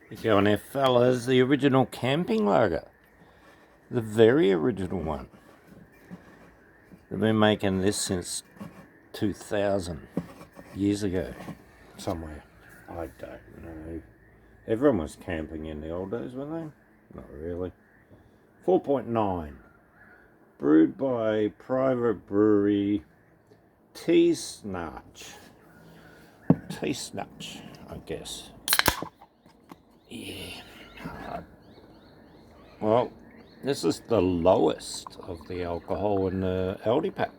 You going there, fellas? The original camping lager. The very original one. They've been making this since 2000 years ago, somewhere. I don't know. Everyone was camping in the old days, weren't they? Not really. 4.9. Brewed by Privatebrewery. Tea Snatch, I guess. Yeah. Well, this is the lowest of the alcohol in the Aldi pack.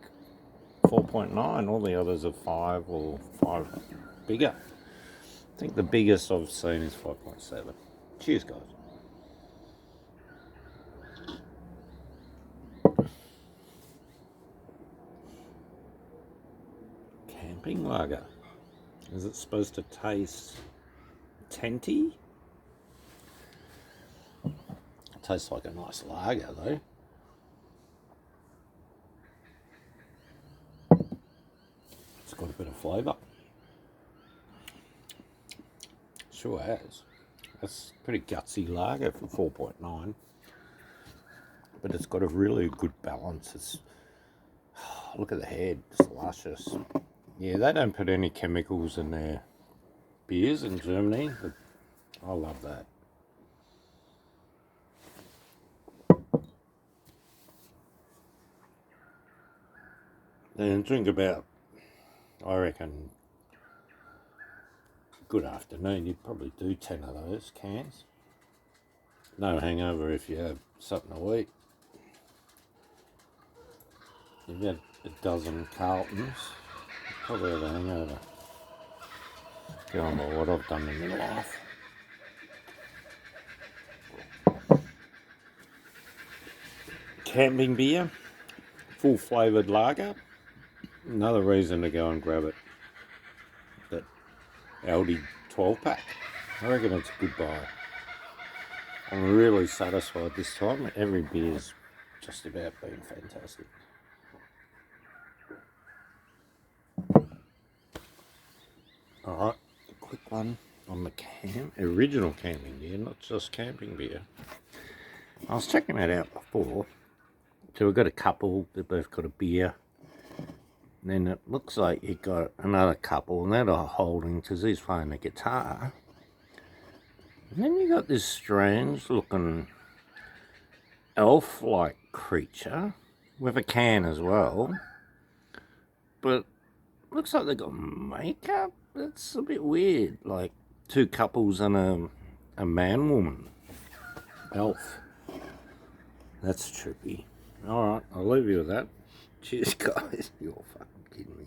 4.9. All the others are 5 or 5 bigger. I think the biggest I've seen is 5.7. Cheers, guys. Camping lager. Is it supposed to taste tenty? It tastes like a nice lager, though. It's got a bit of flavour. Sure has. That's pretty gutsy lager for 4.9. But it's got a really good balance. It's look at the head, it's luscious. Yeah, they don't put any chemicals in their beers in Germany, but I love that. Then drink about, I reckon, good afternoon, you'd probably do 10 of those cans. No hangover if you have something to eat. You've had a dozen Carltons, probably have a hangover. Going by what I've done in my life. Camping beer, full flavoured lager. Another reason to go and grab it. That Aldi 12 pack. I reckon it's a good buy. I'm really satisfied this time. Every beer's just about been fantastic. Alright, a quick one on the original camping beer, not just camping beer. I was checking that out before. So we've got a couple, they've both got a beer. And then it looks like you got another couple, and they're holding, because he's playing the guitar. And then you got this strange looking elf-like creature with a can as well. But looks like they got makeup. That's a bit weird. Like two couples and a man-woman elf. That's trippy. Alright, I'll leave you with that. Cheers, guys. You're fucking kidding me.